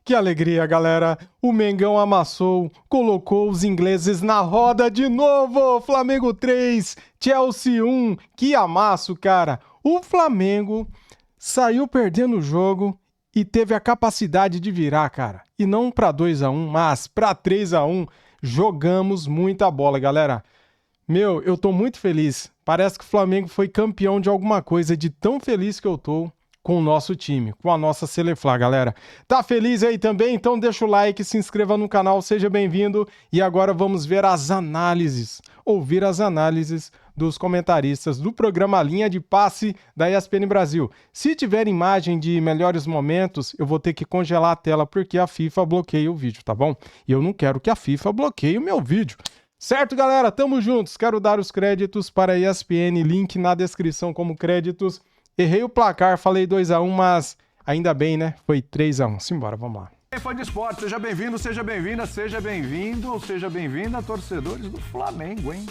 Que alegria, galera. O Mengão amassou, colocou os ingleses na roda de novo. Flamengo 3, Chelsea 1. Que amasso, cara. O Flamengo saiu perdendo o jogo e teve a capacidade de virar, cara. E não para 2-1, mas para 3-1. Jogamos muita bola, galera. Meu, eu tô muito feliz. Parece que o Flamengo foi campeão de alguma coisa, de tão feliz que eu tô com o nosso time, com a nossa Seleflá, galera. Tá feliz aí também? Então deixa o like, se inscreva no canal, seja bem-vindo. E agora vamos ver as análises, ouvir as análises dos comentaristas do programa Linha de Passe da ESPN Brasil. Se tiver imagem de melhores momentos, eu vou ter que congelar a tela porque a FIFA bloqueia o vídeo, tá bom? E eu não quero que a FIFA bloqueie o meu vídeo. Certo, galera? Tamo juntos. Quero dar os créditos para a ESPN, link na descrição como créditos. Errei o placar, falei 2-1, mas ainda bem, né? Foi 3-1. Simbora, vamos lá. Fã de esporte, seja bem-vindo, seja bem-vinda, seja bem-vindo ou seja bem-vinda, torcedores do Flamengo, hein?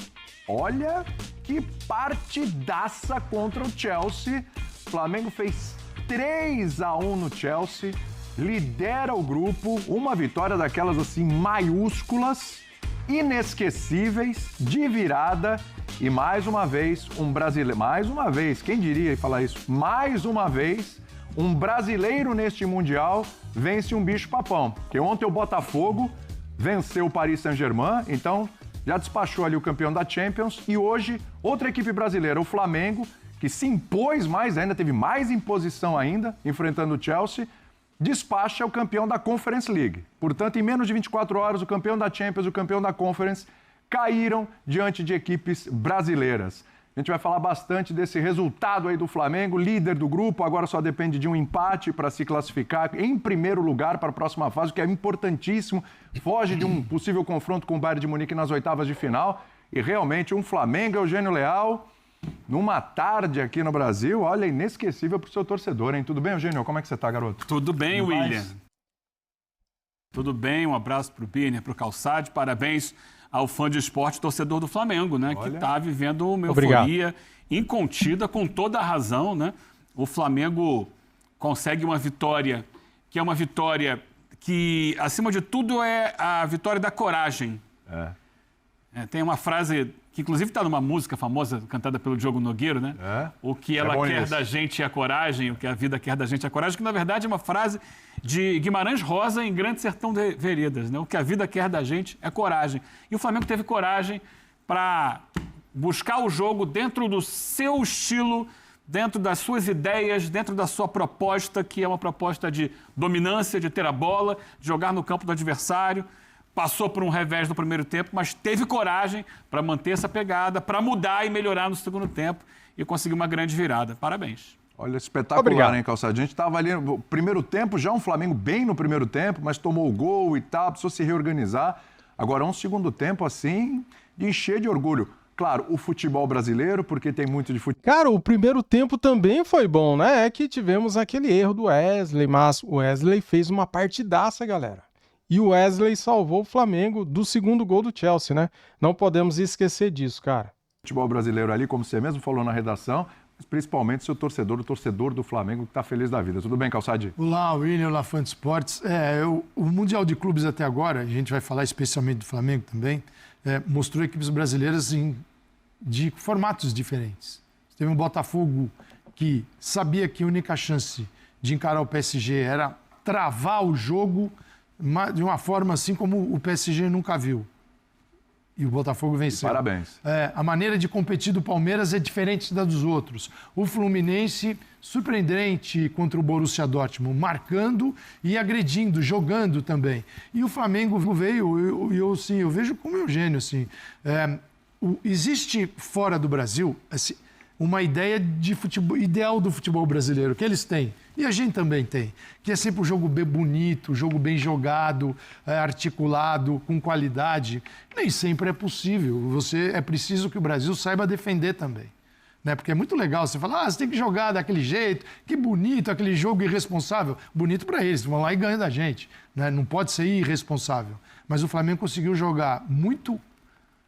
Olha que partidaça contra o Chelsea. O Flamengo fez 3-1 no Chelsea, lidera o grupo, uma vitória daquelas assim maiúsculas, inesquecíveis, de virada. E mais uma vez, quem diria falar isso? Mais uma vez, um brasileiro neste Mundial vence um bicho-papão. Porque ontem o Botafogo venceu o Paris Saint-Germain, então já despachou ali o campeão da Champions. E hoje, outra equipe brasileira, o Flamengo, que se impôs mais ainda, teve mais imposição ainda, enfrentando o Chelsea, despacha o campeão da Conference League. Portanto, em menos de 24 horas, o campeão da Champions e o campeão da Conference caíram diante de equipes brasileiras. A gente vai falar bastante desse resultado aí do Flamengo, líder do grupo, agora só depende de um empate para se classificar em primeiro lugar para a próxima fase, o que é importantíssimo, foge de um possível confronto com o Bayern de Munique nas oitavas de final, e realmente um Flamengo, Eugênio Leal, numa tarde aqui no Brasil, olha, inesquecível para o seu torcedor, hein? Tudo bem, Eugênio? Como é que você está, garoto? Tudo bem, William. Tudo bem, um abraço para o Birner, para o Calçade, parabéns ao fã de esporte, torcedor do Flamengo, né? Olha. Que está vivendo uma euforia incontida, com toda a razão, né? O Flamengo consegue uma vitória, que é uma vitória que, acima de tudo, é a vitória da coragem. Tem uma frase que, inclusive, está numa música famosa, cantada pelo Diogo Nogueiro, né? O que ela quer da gente é a coragem, o que a vida quer da gente é a coragem, que, na verdade, é uma frase de Guimarães Rosa em Grande Sertão de Veredas, né? O que a vida quer da gente é coragem. E o Flamengo teve coragem para buscar o jogo dentro do seu estilo, dentro das suas ideias, dentro da sua proposta, que é uma proposta de dominância, de ter a bola, de jogar no campo do adversário. Passou por um revés no primeiro tempo, mas teve coragem para manter essa pegada, para mudar e melhorar no segundo tempo e conseguir uma grande virada. Parabéns. Olha, espetacular, hein, Calçadinho? A gente estava ali no primeiro tempo, já um Flamengo bem no primeiro tempo, mas tomou o gol e tal, precisou se reorganizar. Agora, um segundo tempo, assim, de encher de orgulho. Claro, o futebol brasileiro, porque tem muito de futebol. Cara, o primeiro tempo também foi bom, né? É que tivemos aquele erro do Wesley, mas o Wesley fez uma partidaça, galera. E o Wesley salvou o Flamengo do segundo gol do Chelsea, né? Não podemos esquecer disso, cara. Futebol brasileiro ali, como você mesmo falou na redação, mas principalmente seu torcedor, o torcedor do Flamengo que está feliz da vida. Tudo bem, Calçade? Olá, William, olá, fã de esportes. O Mundial de Clubes até agora, a gente vai falar especialmente do Flamengo também, mostrou equipes brasileiras de formatos diferentes. Teve um Botafogo que sabia que a única chance de encarar o PSG era travar o jogo de uma forma assim como o PSG nunca viu. E o Botafogo venceu. Parabéns. A maneira de competir do Palmeiras é diferente da dos outros. O Fluminense, surpreendente contra o Borussia Dortmund, marcando e agredindo, jogando também. E o Flamengo veio, eu vejo como Eugênio, assim, existe fora do Brasil assim, uma ideia de futebol, ideal do futebol brasileiro, que eles têm, e a gente também tem, que é sempre um jogo bem bonito, um jogo bem jogado, articulado, com qualidade. Nem sempre é possível. É preciso que o Brasil saiba defender também. Né? Porque é muito legal você falar, você tem que jogar daquele jeito, que bonito, aquele jogo irresponsável. Bonito para eles, vão lá e ganham da gente. Né? Não pode ser irresponsável. Mas o Flamengo conseguiu jogar muito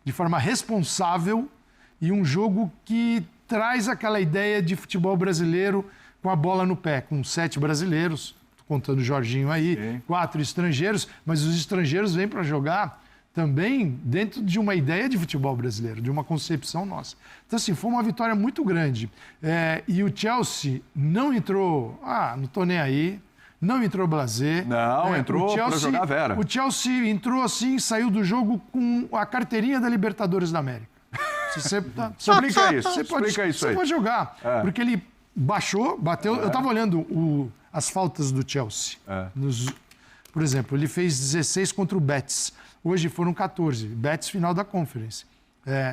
de forma responsável e um jogo que traz aquela ideia de futebol brasileiro com a bola no pé, com 7 brasileiros, contando o Jorginho aí, 4 estrangeiros, mas os estrangeiros vêm para jogar também dentro de uma ideia de futebol brasileiro, de uma concepção nossa. Então, assim, foi uma vitória muito grande. E o Chelsea não entrou, não estou nem aí, não entrou blasé. Não, entrou para jogar a Vera. O Chelsea entrou assim, saiu do jogo com a carteirinha da Libertadores da América. Explica isso, Você pode jogar, porque ele bateu. Eu estava olhando as faltas do Chelsea. Por exemplo, ele fez 16 contra o Betis. Hoje foram 14. Betis final da Conference.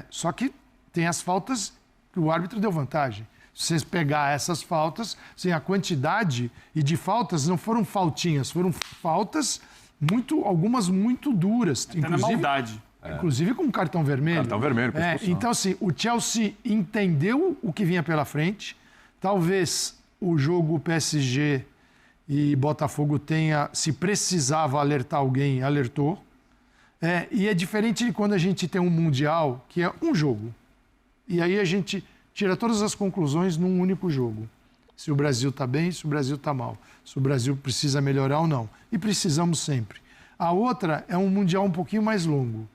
Só que tem as faltas que o árbitro deu vantagem. Se vocês pegar essas faltas, assim, a quantidade e de faltas não foram faltinhas, foram faltas algumas muito duras. Até na maldade. Inclusive com cartão vermelho. Cartão vermelho, com expulsão. Então, assim, o Chelsea entendeu o que vinha pela frente. Talvez o jogo PSG e Botafogo tenha, se precisava alertar alguém, alertou. E é diferente de quando a gente tem um Mundial, que é um jogo. E aí a gente tira todas as conclusões num único jogo. Se o Brasil está bem, se o Brasil está mal. Se o Brasil precisa melhorar ou não. E precisamos sempre. A outra é um Mundial um pouquinho mais longo.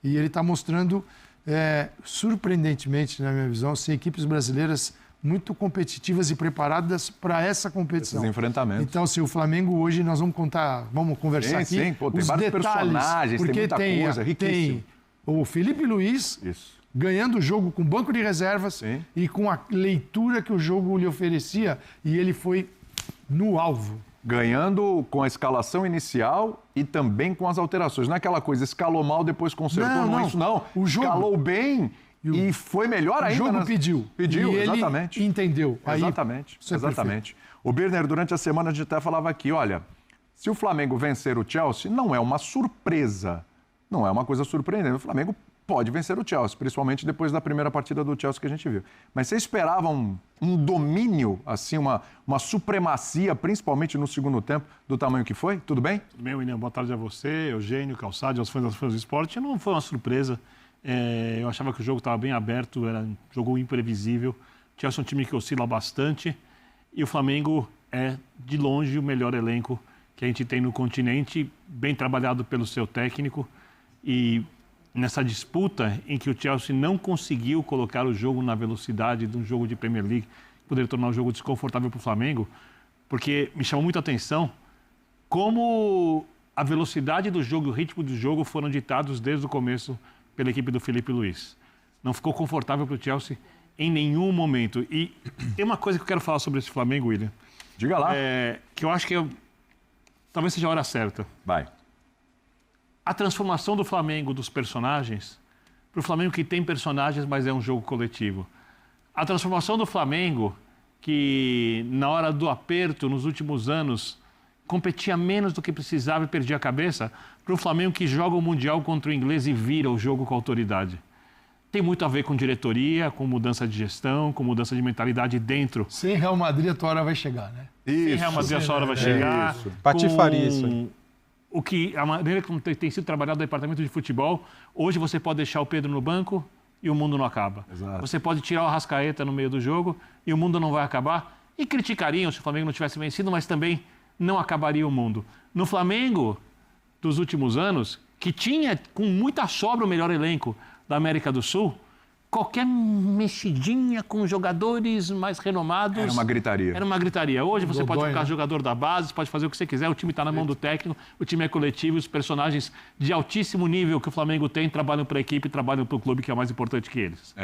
E ele está mostrando, surpreendentemente, na minha visão, ser equipes brasileiras muito competitivas e preparadas para essa competição. Esses enfrentamentos. Então, se o Flamengo hoje, nós vamos conversar aqui. Sim, tem vários personagens, porque tem muita coisa, riquíssimo. Tem o Felipe Luiz ganhando o jogo com banco de reservas e com a leitura que o jogo lhe oferecia, e ele foi no alvo. Ganhando com a escalação inicial e também com as alterações. Não é aquela coisa, escalou mal, depois consertou, não é isso não. O jogo... Escalou bem e foi melhor ainda. O jogo pediu. Pediu, e exatamente. Ele entendeu. Exatamente. O Birner, durante a semana, a gente até falava aqui, olha, se o Flamengo vencer o Chelsea, não é uma surpresa. Não é uma coisa surpreendente. O Flamengo pode vencer o Chelsea, principalmente depois da primeira partida do Chelsea que a gente viu. Mas você esperava um domínio, assim, uma supremacia, principalmente no segundo tempo, do tamanho que foi? Tudo bem? Tudo bem, William. Boa tarde a você, Eugênio, Calçade, aos fãs do esporte. Não foi uma surpresa. Eu achava que o jogo estava bem aberto, era um jogo imprevisível. O Chelsea é um time que oscila bastante. E o Flamengo é, de longe, o melhor elenco que a gente tem no continente, bem trabalhado pelo seu técnico. E nessa disputa em que o Chelsea não conseguiu colocar o jogo na velocidade de um jogo de Premier League, poderia tornar o jogo desconfortável para o Flamengo, porque me chamou muito a atenção como a velocidade do jogo e o ritmo do jogo foram ditados desde o começo pela equipe do Felipe Luiz. Não ficou confortável para o Chelsea em nenhum momento. E tem uma coisa que eu quero falar sobre esse Flamengo, William. Diga lá. Que eu acho que talvez seja a hora certa. Vai. A transformação do Flamengo, dos personagens, para o Flamengo que tem personagens, mas é um jogo coletivo. A transformação do Flamengo, que na hora do aperto, nos últimos anos, competia menos do que precisava e perdia a cabeça, para o Flamengo que joga o Mundial contra o inglês e vira o jogo com autoridade. Tem muito a ver com diretoria, com mudança de gestão, com mudança de mentalidade dentro. Sem Real Madrid, a tua hora vai chegar, né? Sem Real Madrid, a sua hora vai chegar. Patifaria isso aí. A maneira como tem sido trabalhado o departamento de futebol, hoje você pode deixar o Pedro no banco e o mundo não acaba. Exato. Você pode tirar o Arrascaeta no meio do jogo e o mundo não vai acabar. E criticariam se o Flamengo não tivesse vencido, mas também não acabaria o mundo. No Flamengo dos últimos anos, que tinha com muita sobra o melhor elenco da América do Sul, qualquer mexidinha com jogadores mais renomados... Era uma gritaria. Era uma gritaria. Hoje você pode ficar jogador da base, pode fazer o que você quiser, o time está na mão do técnico, o time é coletivo, os personagens de altíssimo nível que o Flamengo tem trabalham para a equipe, trabalham para o clube, que é mais importante que eles.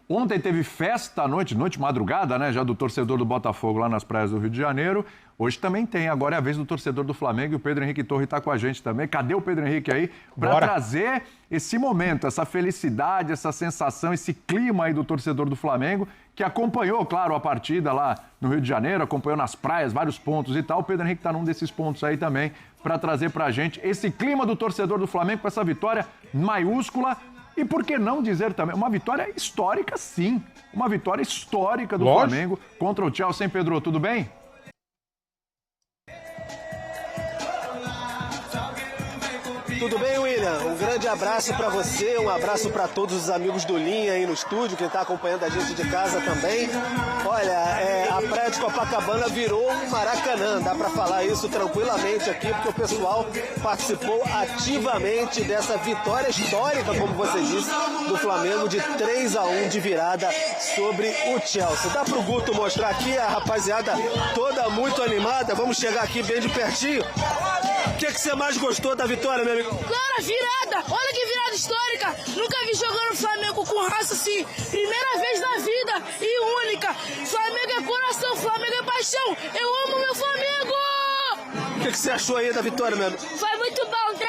Ontem teve festa à noite madrugada, né, já do torcedor do Botafogo lá nas praias do Rio de Janeiro. Hoje também tem, agora é a vez do torcedor do Flamengo e o Pedro Henrique Torre está com a gente também. Cadê o Pedro Henrique aí? Para trazer esse momento, essa felicidade, essa sensação, esse clima aí do torcedor do Flamengo, que acompanhou, claro, a partida lá no Rio de Janeiro, acompanhou nas praias, vários pontos e tal. O Pedro Henrique está num desses pontos aí também, para trazer para a gente esse clima do torcedor do Flamengo com essa vitória maiúscula. E por que não dizer também, uma vitória histórica, sim. Uma vitória histórica do Flamengo contra o Chelsea, hein, Pedro? Tudo bem? Tudo bem, William? Um grande abraço para você, um abraço para todos os amigos do Linha aí no estúdio, quem está acompanhando a gente de casa também. Olha, a praia de Copacabana virou um Maracanã. Dá para falar isso tranquilamente aqui, porque o pessoal participou ativamente dessa vitória histórica, como você disse, do Flamengo de 3-1 de virada sobre o Chelsea. Dá pro Guto mostrar aqui a rapaziada toda muito animada. Vamos chegar aqui bem de pertinho. O que você mais gostou da vitória, meu amigo? Claro, a virada! Olha que virada histórica! Nunca vi jogando Flamengo com raça assim. Primeira vez na vida e única. Flamengo é coração, Flamengo é paixão. Eu amo meu Flamengo! O que você achou aí da vitória, meu amigo? Foi muito bom, 3-1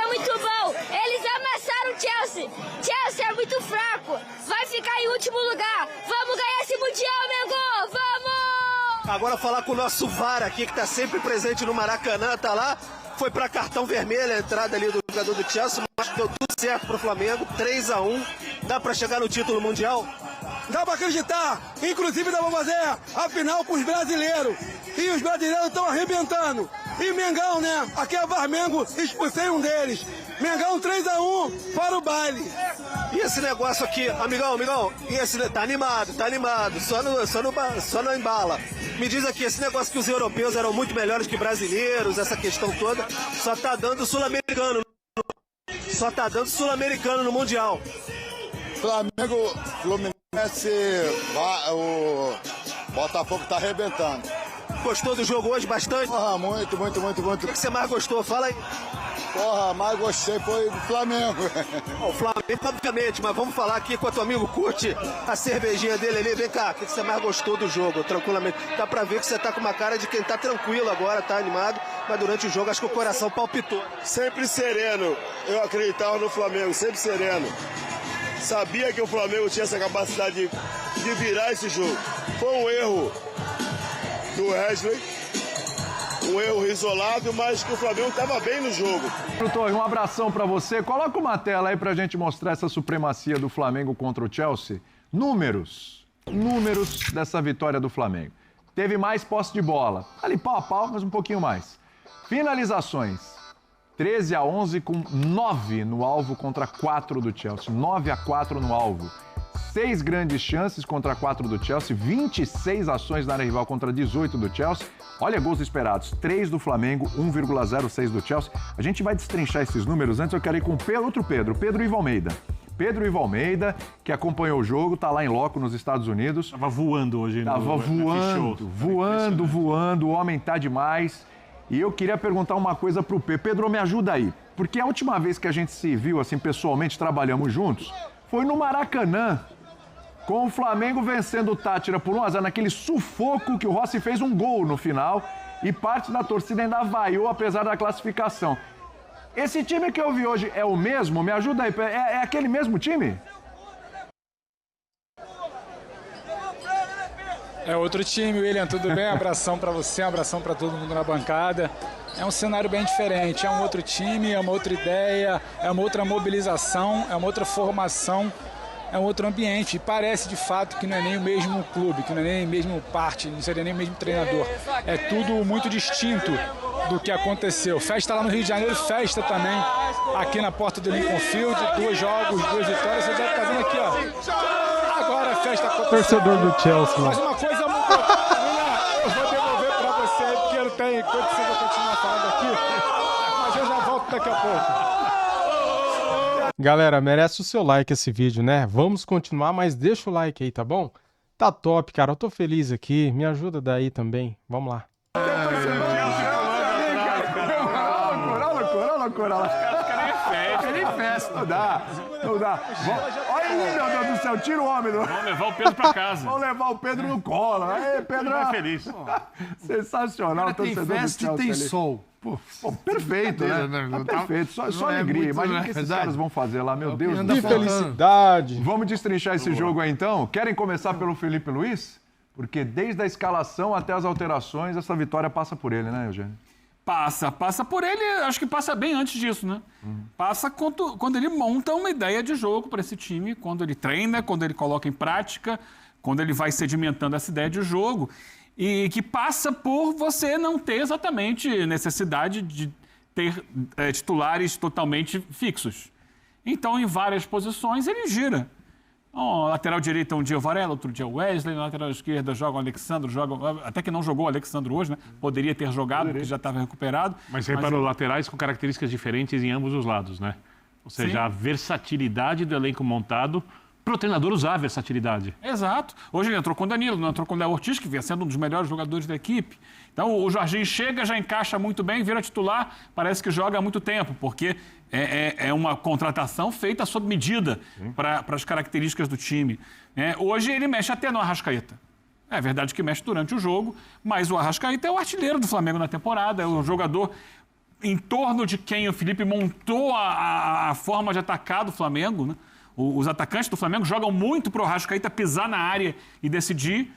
é muito bom. Eles amassaram o Chelsea. Chelsea é muito fraco. Vai ficar em último lugar. Vamos ganhar esse Mundial, Mengo! Vamos! Agora falar com o nosso VAR aqui, que tá sempre presente no Maracanã, tá lá. Foi para cartão vermelho a entrada ali do jogador do Chelsea, mas deu tudo certo pro Flamengo, 3-1. Dá para chegar no título mundial? Dá para acreditar, inclusive dá para fazer a final com os brasileiros. E os brasileiros estão arrebentando. E Mengão, né? Aqui é Varmengo, expulsei um deles. Mengão 3-1 para o baile. E esse negócio aqui, amigão, e esse, tá animado, só não embala. Me diz aqui, esse negócio que os europeus eram muito melhores que brasileiros, essa questão toda, só tá dando sul-americano. Só tá dando sul-americano no Mundial. Flamengo, Fluminense, o Botafogo tá arrebentando. Gostou do jogo hoje bastante? Porra, muito. O que você mais gostou? Fala aí. Porra, mais gostei foi do Flamengo. O Flamengo, obviamente, mas vamos falar aqui com o teu amigo, curte a cervejinha dele ali. Vem cá, o que você mais gostou do jogo, tranquilamente? Dá pra ver que você tá com uma cara de quem tá tranquilo agora, tá animado, mas durante o jogo acho que o coração palpitou. Sempre sereno, eu acreditava no Flamengo, sempre sereno. Sabia que o Flamengo tinha essa capacidade de virar esse jogo. Foi um erro do Wesley, um erro isolado, mas que o Flamengo estava bem no jogo. Torre, um abração para você. Coloca uma tela aí pra gente mostrar essa supremacia do Flamengo contra o Chelsea. Números dessa vitória do Flamengo. Teve mais posse de bola, ali pau a pau, mas um pouquinho mais. Finalizações, 13-11 com 9 no alvo contra 4 do Chelsea, 9-4 no alvo. 6 grandes chances contra 4 do Chelsea, 26 ações na área rival contra 18 do Chelsea. Olha, gols esperados, 3 do Flamengo, 1,06 do Chelsea. A gente vai destrinchar esses números. Antes eu quero ir com outro Pedro Ivo Almeida. Pedro Ivo Almeida, que acompanhou o jogo, tá lá em loco nos Estados Unidos. Tava voando hoje. Tava voando, o homem tá demais. E eu queria perguntar uma coisa pro Pedro, me ajuda aí. Porque a última vez que a gente se viu assim pessoalmente, trabalhamos juntos, foi no Maracanã, com o Flamengo vencendo o Tátira por 1-0, naquele sufoco que o Rossi fez um gol no final e parte da torcida ainda vaiou apesar da classificação. Esse time que eu vi hoje é o mesmo? Me ajuda aí, é aquele mesmo time? É outro time, William, tudo bem? Abração para você, abração para todo mundo na bancada. É um cenário bem diferente, é um outro time, é uma outra ideia, é uma outra mobilização, é uma outra formação, é um outro ambiente. E parece de fato que não é nem o mesmo clube, que não é nem o mesmo parte, não seria nem o mesmo treinador. É tudo muito distinto do que aconteceu. Festa lá no Rio de Janeiro, festa também aqui na porta do Lincoln Field, 2 jogos, 2 vitórias. Você já tá vendo aqui, ó. Agora a festa aconteceu. Torcedor do Chelsea. Mas uma coisa muito... Eu vou devolver pra você aí, porque não tem condição de eu continuar falando aqui. Mas eu já volto daqui a pouco. Galera, merece o seu like esse vídeo, né? Vamos continuar, mas deixa o like aí, tá bom? Tá top, cara. Eu tô feliz aqui. Me ajuda daí também. Vamos lá. Não dá. Olha aí, meu Deus do céu, tira o homem. Vamos levar o Pedro pra casa. Vamos levar o Pedro no colo. Aí, Pedro. Vai feliz. Sensacional. Tem festa e tem sol. Pô, perfeito, né? Tá perfeito, só alegria. Imagina o que esses caras vão fazer lá, meu Deus do Que céu. felicidade. Vamos destrinchar esse jogo aí, então? Querem começar pelo Felipe Luiz? Porque desde a escalação até as alterações, essa vitória passa por ele, né, Eugênio? Passa por ele, acho que passa bem antes disso, né? Passa quando ele monta uma ideia de jogo para esse time, quando ele treina, quando ele coloca em prática, quando ele vai sedimentando essa ideia de jogo. E que passa por você não ter exatamente necessidade de ter titulares totalmente fixos. Então, em várias posições, ele gira. Lateral direito um dia o Varela, outro dia o Wesley. Na lateral esquerda joga o Alexandre, até que não jogou o Alexandre hoje, né? Poderia ter jogado, porque já estava recuperado. Mas você reparou, laterais com características diferentes em ambos os lados, né? Ou seja, sim, a versatilidade do elenco montado para o treinador usar a versatilidade. Exato. Hoje ele entrou com o Danilo, não entrou com o Léo Ortiz, que vinha sendo um dos melhores jogadores da equipe. Então o Jorginho chega, já encaixa muito bem, vira titular, parece que joga há muito tempo, porque é uma contratação feita sob medida para as características do time. Hoje ele mexe até no Arrascaeta. É verdade que mexe durante o jogo, mas o Arrascaeta é o artilheiro do Flamengo na temporada, é o jogador em torno de quem o Felipe montou a forma de atacar do Flamengo, né? Os atacantes do Flamengo jogam muito para o Arrascaeta pisar na área e decidir,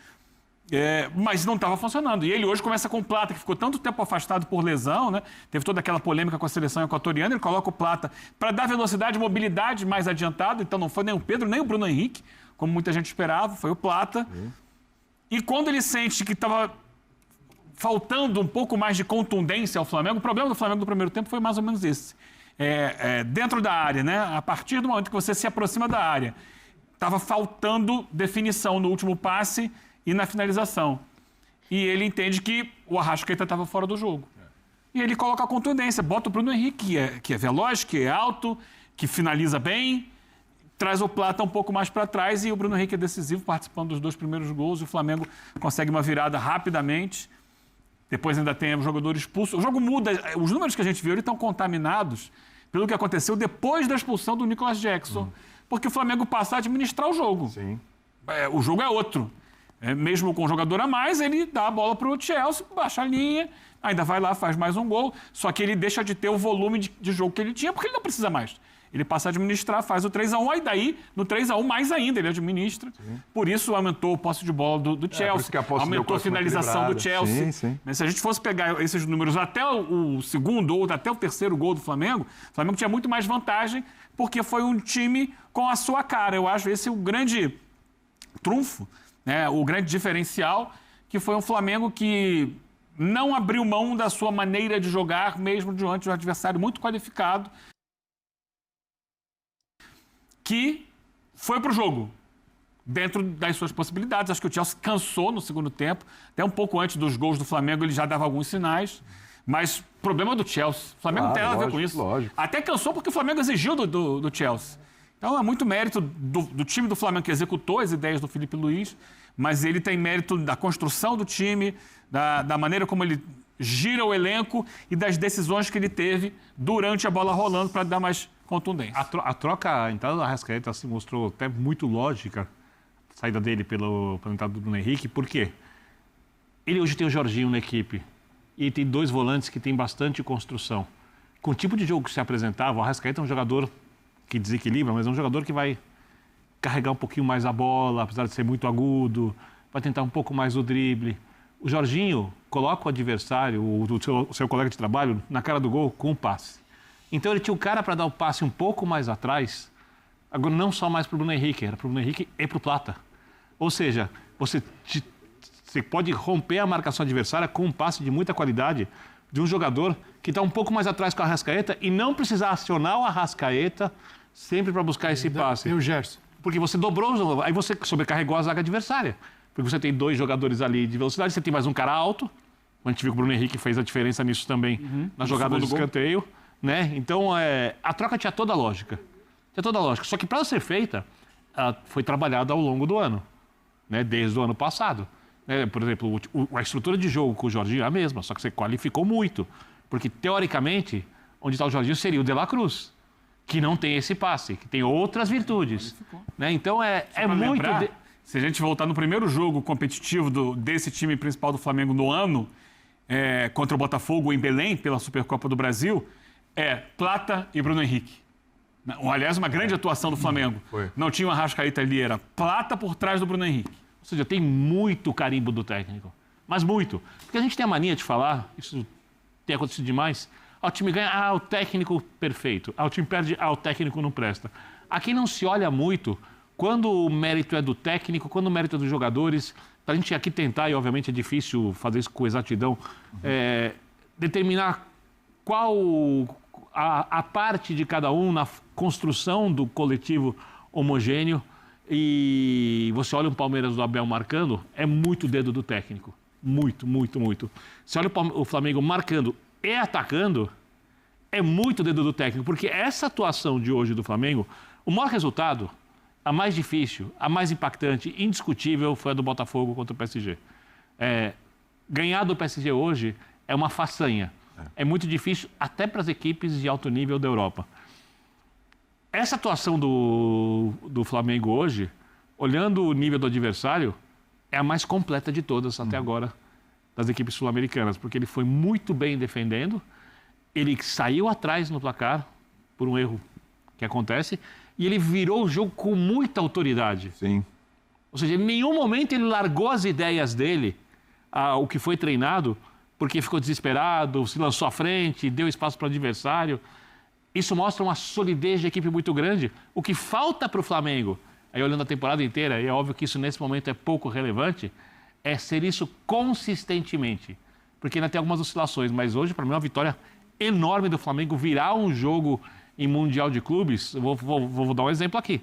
mas não estava funcionando. E ele hoje começa com o Plata, que ficou tanto tempo afastado por lesão, né? Teve toda aquela polêmica com a seleção equatoriana, ele coloca o Plata para dar velocidade e mobilidade mais adiantado, então não foi nem o Pedro, nem o Bruno Henrique, como muita gente esperava, foi o Plata. E quando ele sente que estava faltando um pouco mais de contundência ao Flamengo, o problema do Flamengo no primeiro tempo foi mais ou menos esse. Dentro da área, né? A partir do momento que você se aproxima da área, estava faltando definição no último passe e na finalização. E ele entende que o Arrascaeta estava fora do jogo. E ele coloca a contundência, bota o Bruno Henrique, que é veloz, que é alto, que finaliza bem, traz o Plata um pouco mais para trás e o Bruno Henrique é decisivo, participando dos 2 primeiros gols, e o Flamengo consegue uma virada rapidamente. Depois ainda tem o jogador expulso. O jogo muda, os números que a gente viu estão contaminados pelo que aconteceu depois da expulsão do Nicolas Jackson, porque o Flamengo passa a administrar o jogo. Sim. O jogo é outro. Mesmo com um jogador a mais, ele dá a bola para o Chelsea, baixa a linha, ainda vai lá, faz mais um gol, só que ele deixa de ter o volume de jogo que ele tinha, porque ele não precisa mais. Ele passa a administrar, faz o 3-1, aí daí, no 3-1, mais ainda, ele administra. Sim. Por isso, aumentou o posse de bola do Chelsea, aumentou a finalização do Chelsea. Sim. Mas se a gente fosse pegar esses números até o segundo ou até o terceiro gol do Flamengo, o Flamengo tinha muito mais vantagem, porque foi um time com a sua cara. Eu acho esse o grande trunfo, né? O grande diferencial, que foi um Flamengo que não abriu mão da sua maneira de jogar, mesmo diante de um adversário muito qualificado, que foi para o jogo, dentro das suas possibilidades. Acho que o Chelsea cansou no segundo tempo, até um pouco antes dos gols do Flamengo ele já dava alguns sinais, mas problema do Chelsea. O Flamengo não tem nada a ver com isso. Lógico. Até cansou porque o Flamengo exigiu do Chelsea. Então é muito mérito do time do Flamengo que executou as ideias do Felipe Luiz, mas ele tem mérito da construção do time, da maneira como ele gira o elenco e das decisões que ele teve durante a bola rolando para dar mais contundência. A troca, a entrada do Arrascaeta se mostrou até muito lógica, a saída dele pela entrada do Bruno Henrique, por quê? Ele hoje tem o Jorginho na equipe e tem 2 volantes que tem bastante construção. Com o tipo de jogo que se apresentava, o Arrascaeta é um jogador que desequilibra, mas é um jogador que vai carregar um pouquinho mais a bola, apesar de ser muito agudo, vai tentar um pouco mais o drible. O Jorginho coloca o adversário, o seu colega de trabalho, na cara do gol com um passe. Então ele tinha o cara para dar o passe um pouco mais atrás, agora não só mais para o Bruno Henrique, era para o Bruno Henrique e para o Plata. Ou seja, você pode romper a marcação adversária com um passe de muita qualidade de um jogador que está um pouco mais atrás com o Arrascaeta e não precisar acionar o Arrascaeta sempre para buscar esse passe. E o Gerson? Porque você dobrou, aí você sobrecarregou a zaga adversária. Porque você tem 2 jogadores ali de velocidade, você tem mais um cara alto. A gente viu que o Bruno Henrique fez a diferença nisso também, na jogada de escanteio. Né? Então, a troca tinha toda a lógica. Só que para ser feita, ela foi trabalhada ao longo do ano, né? Desde o ano passado. Por exemplo, a estrutura de jogo com o Jorginho é a mesma, só que você qualificou muito. Porque, teoricamente, onde está o Jorginho seria o De La Cruz, que não tem esse passe, que tem outras virtudes. Né? Então, é muito... Lembrar, se a gente voltar no primeiro jogo competitivo desse time principal do Flamengo no ano, contra o Botafogo em Belém, pela Supercopa do Brasil, Plata e Bruno Henrique. Aliás, uma grande atuação do Flamengo. Não tinha o Arrascaeta ali, era Plata por trás do Bruno Henrique. Ou seja, tem muito carimbo do técnico. Mas muito. Porque a gente tem a mania de falar, isso tem acontecido demais, o time ganha, o técnico perfeito. O time perde, o técnico não presta. Aqui não se olha muito quando o mérito é do técnico, quando o mérito é dos jogadores. Para a gente aqui tentar, e obviamente é difícil fazer isso com exatidão, determinar qual a parte de cada um na construção do coletivo homogêneo. e você olha o Palmeiras do Abel marcando, é muito dedo do técnico. Muito, muito, muito. Você olha o Flamengo marcando e atacando, é muito dedo do técnico, porque essa atuação de hoje do Flamengo, o maior resultado, a mais difícil, a mais impactante, indiscutível, foi a do Botafogo contra o PSG. Ganhar do PSG hoje é uma façanha. É muito difícil até para as equipes de alto nível da Europa. Essa atuação do Flamengo hoje, olhando o nível do adversário, é a mais completa de todas até agora das equipes sul-americanas, porque ele foi muito bem defendendo, ele saiu atrás no placar por um erro que acontece e ele virou o jogo com muita autoridade. Sim. Ou seja, em nenhum momento ele largou as ideias dele, o que foi treinado, porque ficou desesperado, se lançou à frente, deu espaço para o adversário. Isso mostra uma solidez de equipe muito grande. O que falta para o Flamengo, aí olhando a temporada inteira, e é óbvio que isso nesse momento é pouco relevante, é ser isso consistentemente. Porque ainda tem algumas oscilações, mas hoje, para mim, é uma vitória enorme do Flamengo virar um jogo em Mundial de Clubes. Vou dar um exemplo aqui.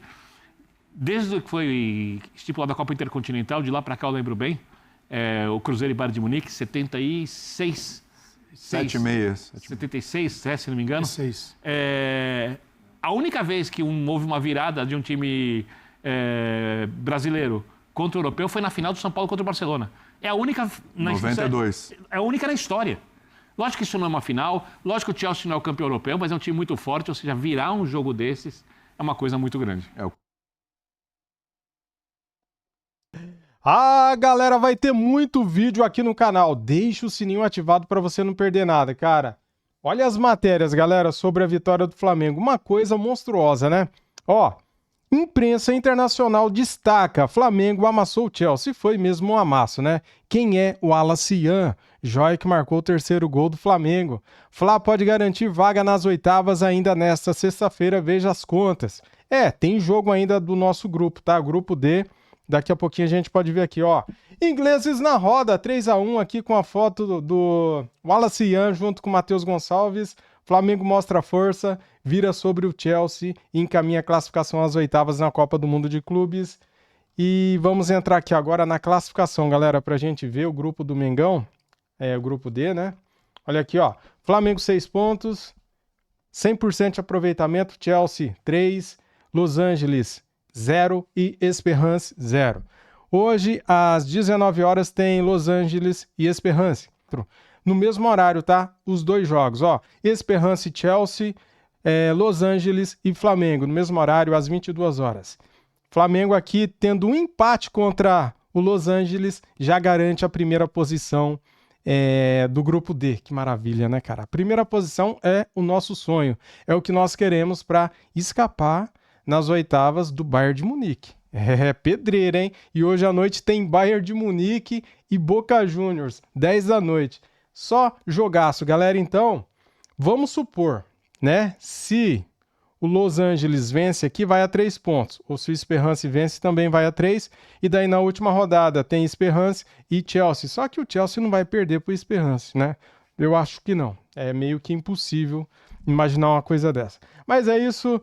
Desde que foi estipulada a Copa Intercontinental, de lá para cá eu lembro bem, o Cruzeiro e Bayern de Munique, 76... 76, se não me engano. 6. A única vez que houve uma virada de um time brasileiro contra o europeu foi na final do São Paulo contra o Barcelona. É a única... 92. É a única na história. Lógico que isso não é uma final, lógico que o Chelsea não é o campeão europeu, mas é um time muito forte, ou seja, virar um jogo desses é uma coisa muito grande. Galera, vai ter muito vídeo aqui no canal. Deixa o sininho ativado para você não perder nada, cara. Olha as matérias, galera, sobre a vitória do Flamengo. Uma coisa monstruosa, né? Imprensa internacional destaca: Flamengo amassou o Chelsea. Foi mesmo um amasso, né? Quem é o Wallace Ian? Joia que marcou o terceiro gol do Flamengo. Fla pode garantir vaga nas oitavas ainda nesta sexta-feira, veja as contas. Tem jogo ainda do nosso grupo, tá? Grupo D. Daqui a pouquinho a gente pode ver aqui, Ingleses na roda, 3-1 aqui com a foto do Wallace Ian junto com o Matheus Gonçalves. Flamengo mostra força, vira sobre o Chelsea e encaminha a classificação às oitavas na Copa do Mundo de Clubes. E vamos entrar aqui agora na classificação, galera, pra gente ver o grupo do Mengão. O grupo D, né? Olha aqui, Flamengo 6 pontos, 100% de aproveitamento, Chelsea 3, Los Angeles 0 e Esperance 0. Hoje, às 19 horas, tem Los Angeles e Esperance. No mesmo horário, tá? Os dois jogos, Esperance e Chelsea, Los Angeles e Flamengo, no mesmo horário, às 22 horas. Flamengo aqui, tendo um empate contra o Los Angeles, já garante a primeira posição do grupo D. Que maravilha, né, cara? A primeira posição é o nosso sonho. É o que nós queremos para escapar nas oitavas do Bayern de Munique. Pedreira, hein? E hoje à noite tem Bayern de Munique e Boca Juniors, 10 da noite. Só jogaço, galera. Então, vamos supor, né? Se o Los Angeles vence aqui, vai a 3 pontos. Ou se o Esperance vence, também vai a 3. E daí na última rodada tem Esperance e Chelsea. Só que o Chelsea não vai perder pro Esperance, né? Eu acho que não. É meio que impossível imaginar uma coisa dessa. Mas é isso.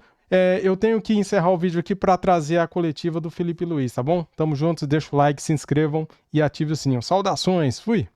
Eu tenho que encerrar o vídeo aqui para trazer a coletiva do Felipe Luiz, tá bom? Tamo juntos, deixa o like, se inscrevam e ative o sininho. Saudações, fui!